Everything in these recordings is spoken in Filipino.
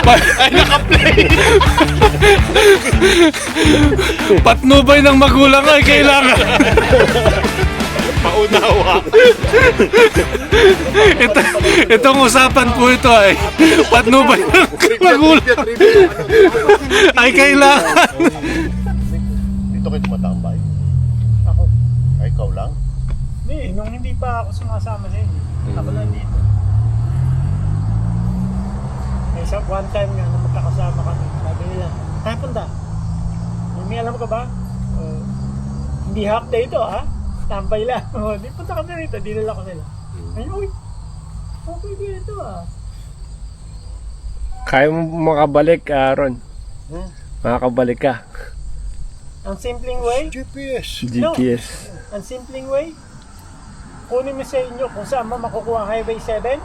Ay, naka-play. Patnubay ng magulang ay kailangan. Paunawa. Itong usapan po ito ay patnubay ng magulang ay kailangan. Dito kayo tumatambay? Ako. Ay, ikaw lang? Hindi, nung hindi pa ako sumasama sa inyo. Ako lang dito. May sa one time nga na magkakasama kami. Sabi nila, tayo punta. May alam ka ba? Hindi half day ito ha? Tambay lang. Di punta kami rito, dinala ko nila. Ay, uy, okay dito ah. Kaya mo makabalik, Aaron. Makakabalik ka. Ang simpleng way, GPS. GPS. ang simpleng way, kunin mo sa inyo kung saan mo makukuha ang Highway 7.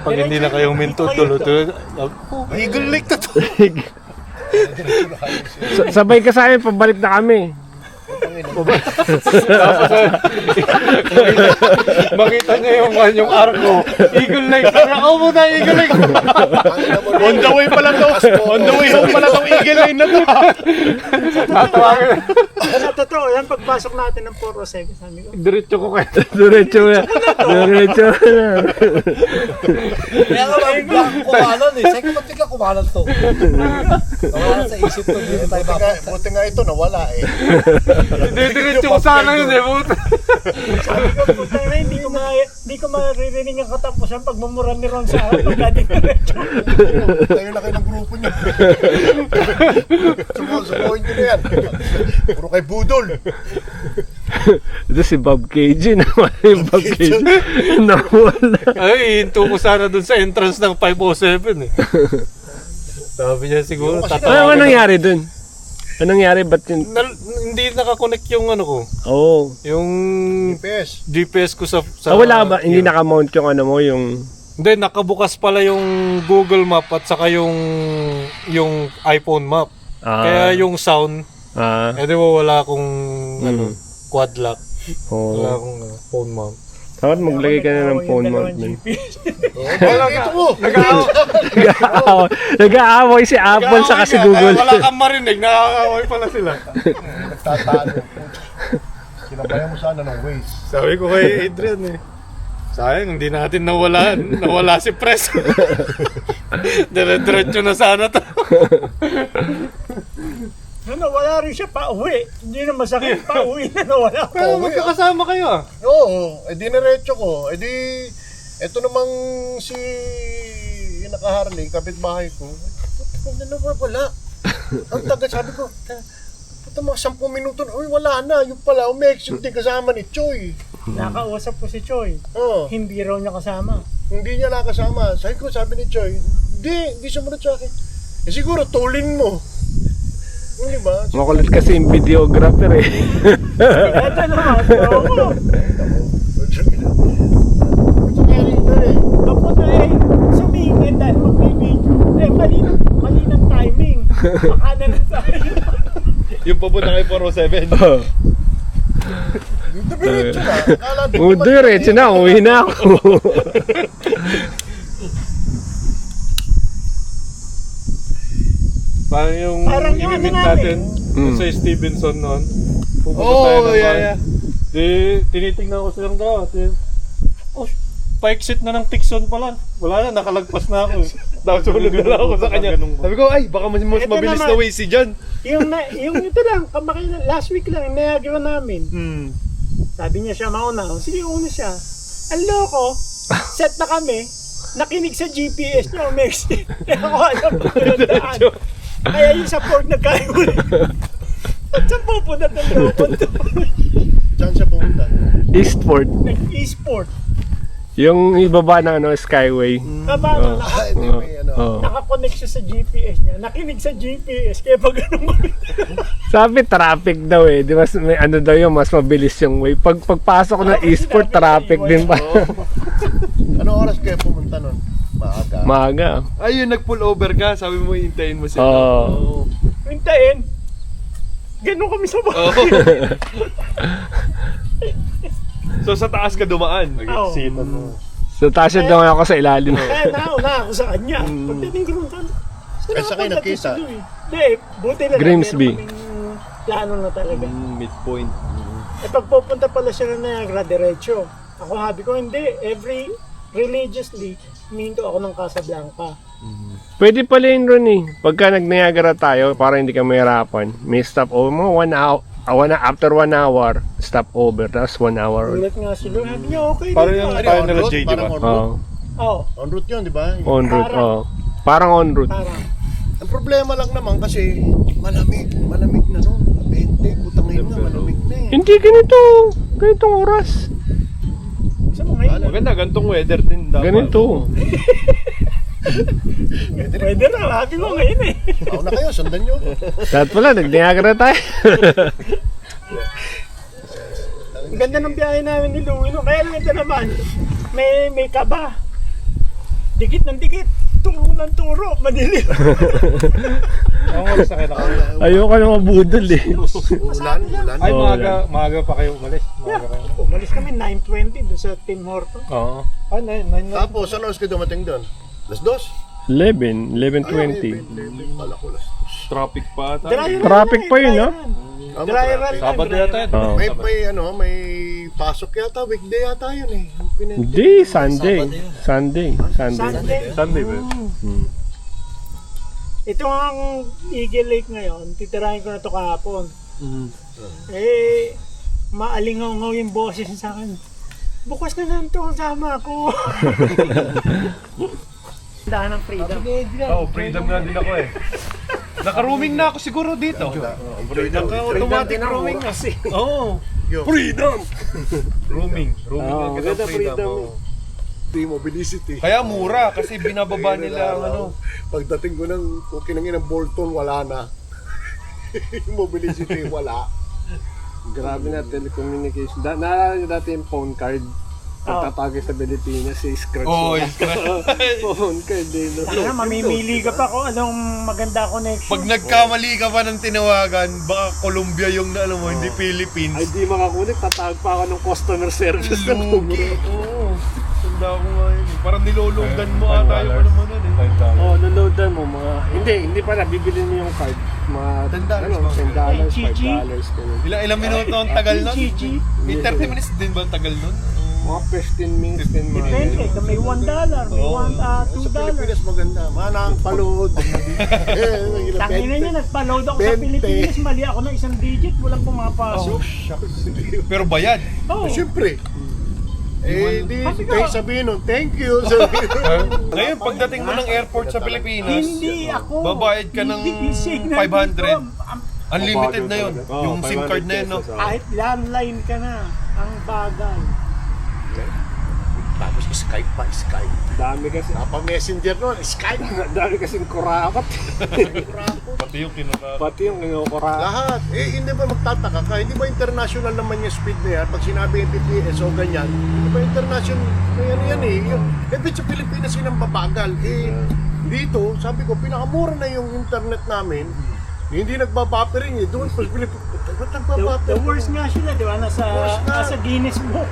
Pag hindi na kayong minto, tulo-tulo. Eagle Lake na to. Sabay ka sa amin, pabalik na kami. Makita niya yung arko. Eagle Lake. Ako muna, Eagle Lake. On the way pala to. On the way home pala tong Eagle Lake na to. Tatawagin. Ano totoo yan, pagpasok natin ng 407, sabi ko. Diretso ko kayo. Diretso na. Diretso na. Kaya nga lang kumalan eh. Sa'yo ko tika kumalan to. Kumalan sa isip ko, hindi tayo papunta. Buti nga ito, nawala eh. Diretso ko sana yun eh. Sabi ko, putang na, hindi ko maririnig ang katapusan pag mumura ni Ron sa harap pagka di diretso. Tayo na kayo ng grupo niyo. Sumuhin ko na yan. Puro kay Budol. Ito si Bob KG naman. Yung Bob KG. Nawala. Ay, hinto ko sana dun sa entrance ng 507 eh. Sabi niya siguro, Ano tatawagin. nangyari dun? Anong nangyari? Ba't yun? Hindi nakakonect yung ano ko. Oo. Yung GPS. GPS ko sa Wala ba? Hindi nakamount yung ano mo, yung... Hindi, nakabukas pala yung Google Map at saka yung iPhone Map. Kaya yung sound, di ba wala akong ano, quad lock. Wala Oo. akong phone mount. Dapat maglagay ka na ng phone mount. Wala ito mo. Nag-aaway si Apple sa kasi Google. Wala kang marinig, nakakaway pala sila. Nagtatalo. Sinabayan mo sana ng Waze. Sabi ko kay Adrian eh. Sayang, hindi natin nawala si Pres. Dire-diretso na sana to. Ano, wala rin siya pa uwi. Hindi na masakit pa uwi na nawala. Pero magkakasama kayo ah. Oo, edi naretso ko. Edi, eto namang si yung naka-Harley, kapitbahay ko. Wala. Ang taga, sabi ko, ito mga 10 minuto na, uy, wala na. Yung pala, umexit din kasama ni Choy. Nakausap ko si Choi. Oo, Hindi raw niya kasama. hindi niya nakasama. Sabi ni Choy, hindi sumunod sa akin. Eh siguro, tulin mo. Hindi ba? Makulit kasi yung videographer eh. Ito naman, ako. Papunta eh, sumingin dahil magbibideo. Eh, mali ng timing. Makanan na tayo. Yung papunta kay 407. Diretso na. Akala di Oh, naman- diretso na. Uwi na ako. Parang yung Parang yung inimit ano natin Mm. sa Stevenson noon. Pupunta Oo, tayo ng yeah, bahay. yeah. Di, tinitingnan ko silang daw. Oh, pa-exit na ng Tixon pala. Wala na, nakalagpas na ako. Tapos sumunod na lang ako sa kanya. Sabi ko, ay, baka mas Ito mabilis naman. na way si John. Yung ito lang, last week lang, nayagawa namin. Hmm. Sabi niya siya mauna. Sige, una siya. Ang loko, set na kami. Nakinig sa GPS niya, umexit. Kaya ako alam ko pinagdaan. Kaya yung sa port nagkahiwalay. At sa pupunta ng loko to. Diyan siya pumunta. Eastport. Nag-e-sport. Yung ibaba na ano, Skyway. Tama na, Ah, hindi may ano. Oh. nakakonect siya sa GPS niya. Nakinig sa GPS. Kaya pag ganun Sabi traffic daw eh. Di ba may ano daw yung mas mabilis yung way. Pagpasok ng Eastport, traffic din pa. Ano oras kayo pumunta nun? Maaga. Maaga. Ayun, nag-pull over ka. Sabi mo, hintayin mo sila. Oo. hintayin. Ganun kami sa bahay. Oo. So sa taas ka dumaan. Oo. Nag-exit mo. So, taas yun lang ako sa ilalim. Kaya nauna ako sa kanya. Pagdating ko nung Kaya sa kayo nakita? Hindi, buti na lang. Grimsby. Meron kaming plano na talaga. Midpoint. Eh pag pupunta pala siya na Niagara, diretso. Ako habi ko, hindi. Religiously, huminto ako ng Casablanca. Pwede pala yun ron eh. Pagka nag-Niagara tayo, para hindi ka mahirapan, may stop over mo, 1 hour. After 1 hour, stop over. Tapos 1 hour. Ulit nga sila. Sabi niya, okay Parang din yung pa. tayo nila route, Jay, di parang ba? on route. Oh, On route yun, di ba? on route. Parang. Oh. Parang on route. Parang. Ang problema lang naman kasi malamig na nun. 20, putang ina, malamig na eh. Hindi ganitong oras. Sa mo ngayon, Maganda, gantong weather din dapat. Ganito. pwede na. Habi mo ngayon eh. Ako na kayo, sundan nyo. Dapat pala, nag-Niagara tayo. Ang ganda ng biyahe namin ni Louie. No? Kaya lang ito naman, may kaba. Dikit ng dikit. Turo ng turo. Madilim. Ayoko na mabudol eh. Ulan. Ay, Oo, maaga pa kayo umalis. Yeah. Umalis kami 9:20 doon sa Tim Horton. Oo. Ay, 9 na. Tapos, ano oras kayo dumating doon? Las 2? 11:20. Kala ko las Traffic pa ata. Dry run Traffic na pa yun, no? Dry run lang. Sabado dry yata run. yun. Oh. May pasok yata, weekday yata yun eh. Hindi, Sunday. Sunday. Sunday. ba? Ito ang Eagle Lake ngayon. Titirahin ko na ito kahapon. Eh, maalingaw-ngaw yung boses sa akin. Bukas na lang ito, sama ako. Dahan ng freedom. Oo, freedom na din ako eh. Naka-roaming na ako siguro dito. Naka-automatic roaming na. Oo. Freedom! Roaming. Roaming ang ganda freedom. Oo. Mobility. Kaya mura kasi binababa nila ang ano. Pagdating ko ng kukinangin ng Bolton, wala na. Yung mobility, wala. Grabe na telecommunication. Naalala niyo dati yung phone card. Pagtatagay sa Pilipinas, si scratch. Oo, Phone card din. Sana mamimili ka pa kung anong maganda connection. Pag nagkamali ka pa ng tinawagan, baka Colombia yung na alam mo, hindi Philippines. Ay, di makakunik. Tatawag pa ako ng customer service na Lugi. Oo. Tanda ko nga yun. Parang niloloadan mo ata yung ano mo nun eh. Oo, naloadan mo mga... Hindi pala. Bibili mo yung card. Mga... $10 ano, ba? $10, GG. $5. Ganun. Ilang minuto ang tagal nun? GG. May 30 minutes din ba ang tagal nun? Mga 15 minutes din mga... Depende. Kung may $1, may Sa Pilipinas $2. maganda. Manang palood. Tangina niya, nagpa-load ako sa 20. Pilipinas. Mali ako ng isang digit. Walang pumapasok. Pero bayad. Oh. Siyempre. Eh, di kayo sabihin nun, thank you. Sabihin nun. Ngayon, pagdating mo ng airport sa Pilipinas, Hindi ako. babayad ka ng Hindi, signal 500. dito. Unlimited na yun. Oh, Yung SIM card na yun, no? Kahit landline ka na. Ang bagal. Tapos Skype pa, Skype. Dami kasi... Napa-messenger nun, Skype. Dami kasing kurakot. Pati yung kinaka... Pati yung kinukurakot. Lahat. Eh, hindi ba magtataka ka? Hindi ba international naman yung speed na yan? Pag sinabi MPPS o ganyan, hindi ba international na yan eh? Sa Pilipinas yun ang babagal. Eh, dito, sabi ko, pinakamura na yung internet namin. Hindi nagbabuffering eh. Doon sa Pilipinas, ba't The nagbabuffering? worst nga sila, di ba? Worst na. Nasa Guinness Book.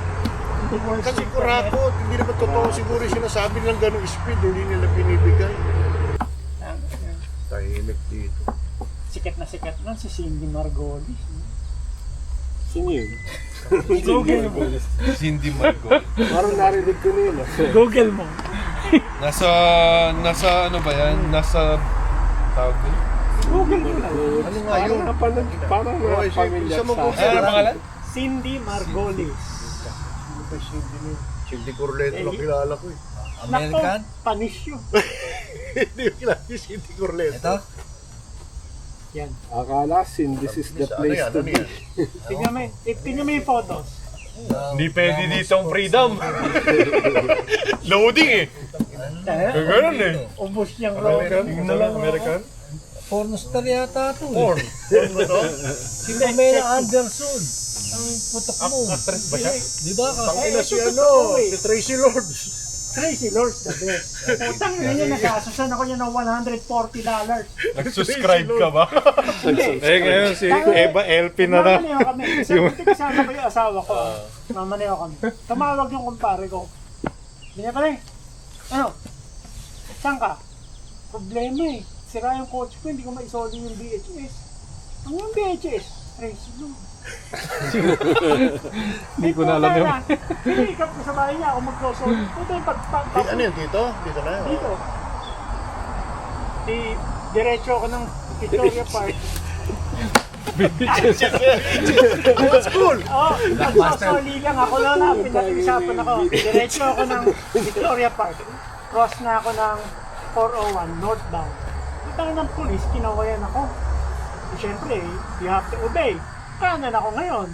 The worst Kasi internet. kurakot, hindi naman totoo siguro yung sinasabi nilang ganong speed, hindi nila binibigay. Tahimik dito. Sikat na si Cindy Margolis. Sino yun? Google mo. Cindy Margo. Parang narinig ko nila. Google mo. Nasa ano ba yan? Nasa... Tawag ko? Google mo lang. Ano nga yun? Parang Oh, pamilya isa mo sa... po. Ano ang pangalan? Cindy Margolis. Cindy Corleto lang kilala ko eh. American? Nako, panis yun. Hindi ko kilala si Cindy Corleto. Ito? Yan. Akala, this is the Ano place yan? to Ano be. yan? Tingnan mo yung photos. Hindi pwede dito ang freedom. Loading eh. Ganun eh. Ubus niyang road. Tingnan lang, American. Pornstar yata ito. Porn. Si Pamela Anderson. Ang putok mo. Actress ba siya? Di ba? Tangina si ito ano, totoo eh. si Tracy Lords. Tracy Lords the best. Putang na niya, nagkasusan ako niya ng $140. Nag-subscribe ka ba? Eh ngayon si Eva LP na na. Mamaniho kami. Kasi kasama ko yung asawa ko. Mamaniho kami. Tumawag yung kumpare ko. Ganyan pala eh. Ano? Saan ka? Problema eh. Sira yung coach ko, hindi ko maisoli yung VHS. Ano yung VHS? Tracy Lord. Hindi ko na alam yun. Pinikap ko sa bahay niya ako mag-close-on. Ito yung Ano yun, dito? Dito na? Dito. Diretso ako ng Victoria Park. What's cool? Oo, nagpasoli lang ako lang na pinag-isapan ako. Diretso ako ng Victoria Park. Cross na ako ng 401 northbound. Kita ng police, kinawayan ako. Siyempre, you have to obey. Kanan ako ngayon.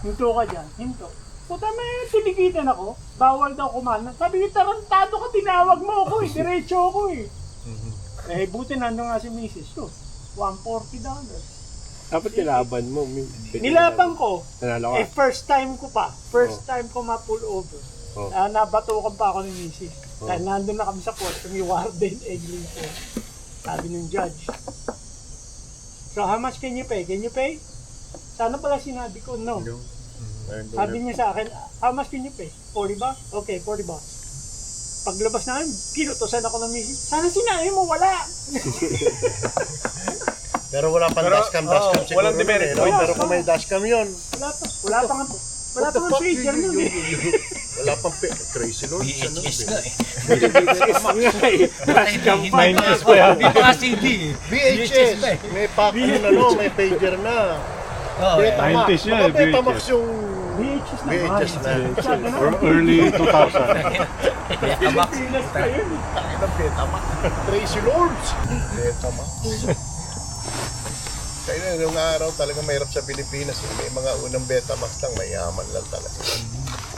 Hinto ka dyan, hinto. Puta may tinigitan ako. Bawal daw kumanan. Sabi ko, tarantado ka, tinawag mo ako eh. Diretso ako eh. Eh, buti nandun nga si Mrs. ko. $140. Dapat nilaban mo. Nilaban ko. Nanalo ka. Eh, first time ko pa. First time ko ma-pull over. Nabatukan pa ako ni Mrs. Dahil nandun na kami sa court, yung warden, Eglinton. Sabi ng judge. So, how much can you pay? Can you pay? Sana pala sinabi ko, no. Sabi niya sa akin, how much can you pay? 40 bucks? Okay, 40 bucks. Paglabas namin, kinutosan ako ng Mrs. Sana sinabi mo, wala. Pero wala pang dashcam siguro. walang demerit. Pero kung may dashcam yun, Wala pa nga pager nun eh. wala pang Crazy Lord. VHS nga eh. Dashcam pa. 90s pa yan. Hindi pa nga CD eh. VHS. May pack, may pager na. Betamax. 90s yan, Baka Betamax yung VHS na. VHS na. Or early 2000. Betamax. Pinas pa yun eh. Betamax. Crazy Lords. Betamax. Kaya yung araw talaga mahirap sa Pilipinas. May mga unang Betamax lang, mayaman lang talaga.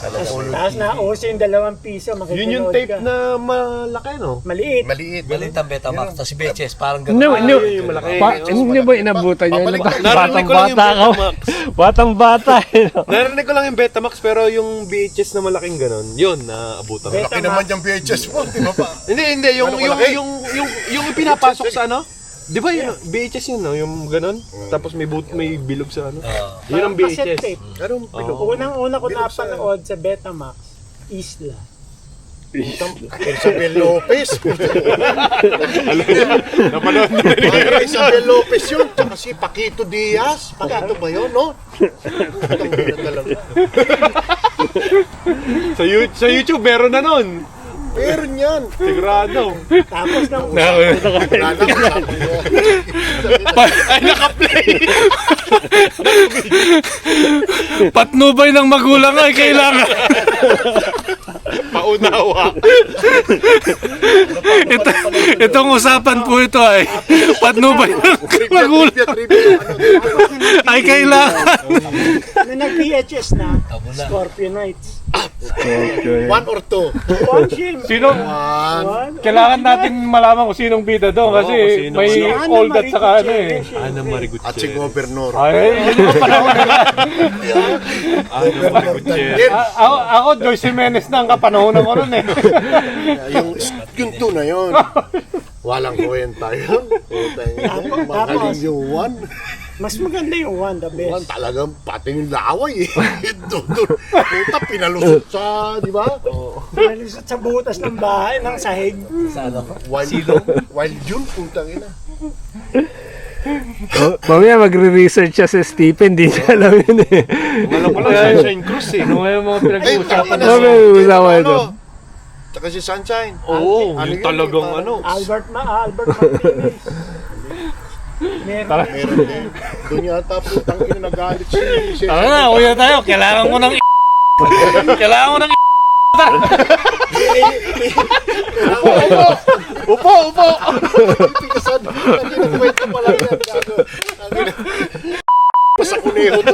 Tapos nauso yung 2 piso. Yun yung tape na malaki, no? Maliit. Maliit. Maliit ang Betamax. Tapos si VHS, parang gano'n. No, no. yung malaki. Hindi ba inabutan niya? Babalik ko. Narinig ko lang yung Batang-bata ka. Betamax. Batang-bata eh. no? Narinig ko lang yung Betamax, pero yung VHS na malaking gano'n, yun, naabutan ko. Laki naman yung VHS mo, di ba pa? Hindi, yung, Ano kalaki? yung pinapasok sa ano? Di ba yun, VHS yun, no? Yung gano'n? Tapos may bilog sa ano? Yun ang Cassette VHS. tape. Anong pilog? Unang-una ko Bilog sa- napanood sa Betamax, Isla. Isabel Lopez. Napanood na Isabel Lopez yun. Tsaka si Paquito Diaz. Paquito ba yun, no? Ang ganda talaga. Sa YouTube, meron na nun. Meron yan. Sigurado. Tapos nang Wala na kasama mo. Ay, naka-play. Patnubay ng magulang ay kailangan. Paunawa. Itong usapan po ito ay patnubay ng magulang Trivia. ay kailangan. nung nag-VHS na, Scorpio Nights. One or two? Watch him. Sino? One. Kailangan natin malaman kung sinong bida doon kasi kung sino. may Si Ana old at Marie saka ano eh. Gutierrez. Ana Marigutierrez. At si Governor. Ay, yun yung panahon nila. Ana Marigutierrez. Ako, Joyce Jimenez na ang kapanahonan ko nun eh. Yung two na yun. Walang kwenta yun. Magaling yung one. Mas maganda yung one, the One best. talagang pati yung laway eh. Doon. Puta, pinalusot sa, di ba? Nalusot sa butas ng bahay, ng sahig. Sa ano? Wild June, putang ina. Mamaya magre-research siya si Stephen, di niya alam yun eh. Alam ko lang, Sunshine Cruise eh. Ano yung mga pinag-uusapan Ay, Mamaya usapan ito. Tsaka si Sunshine. Oo, Ano yung yun, talagang yung ano. Albert Martinez. Meron. Meron din. Doon yata putang ina nagalit si Tara na, kuya tayo. Kailangan ko ng Kailangan ko ng Upo! Pikasan. Ang kwento pala yan. Gago. Sa kuneho to.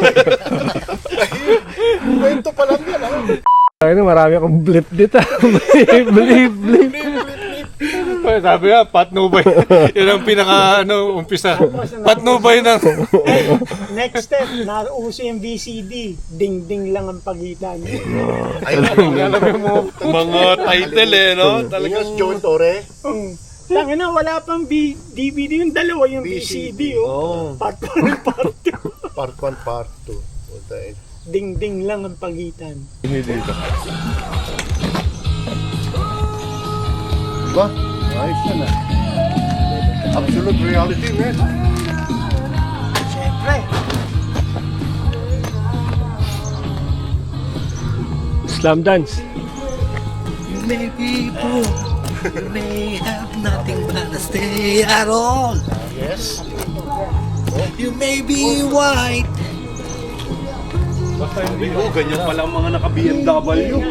Kwento pa lang yan. Ano, marami akong blip dito. Blip. Sabi nga, patnubay. Yan ang pinaka, umpisa. Patnubay ng... Next step, nauso yung VCD. Ding-ding lang ang pagitan. Ay, Alam mo, Mga title eh, no? talagang John Torre. Tangina, wala pang DVD. Yung dalawa yung VCD. Oo. Part 1 part 2. Part 1, Part 2. Puta, Ding-ding lang ang pagitan. Dito. Diba? Ayos yan ah. Absolute reality, man. Siyempre. Slam dance. You may be poor, you may have nothing but a stay at home. Yes. You may be white, Basta hindi ko, ganyan pala ang mga naka-BMW.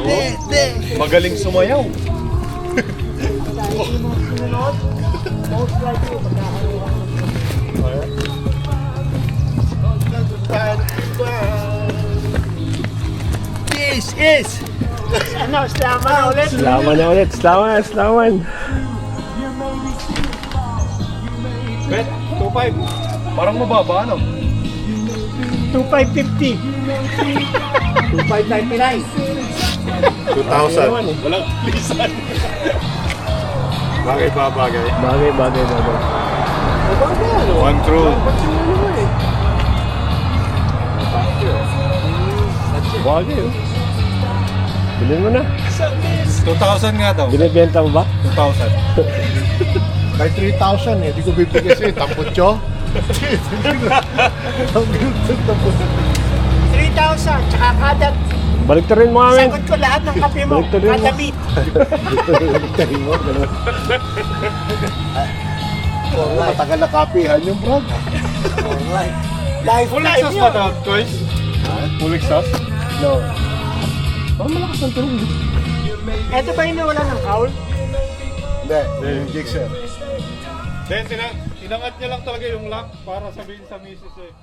Magaling sumayaw. Most likely, magkakaroon. This is Ano, slaman na ulit. Slaman na ulit. Slaman, slaman. Bet, 2.5. Parang mababa, ano? 2,550. 2599. 2,000. Walang lisan. Bagay pa, bagay. Bagay, bagay, bagay. One true. Bagay, oh. Bilhin mo na. 2,000 nga daw. Binibenta mo ba? 2,000. Kahit 3,000 eh, di ko bibigyan sa'yo. Tamputyo. 3,000. Tsaka kada Baliktarin mo amin. sagot ko lahat ng kape mo. Baliktarin mo. Kada meet. Tayo mo, gano'n. Matagal na kapihan yung brad. Alright. Life time Sauce ba yun. to, Koy? Full sauce? No. Parang malakas ang tulog. Ito ba yung nawala ng kaul? Hindi, yung jigsaw. Then, inangat niya lang talaga yung lock para sabihin sa misis eh.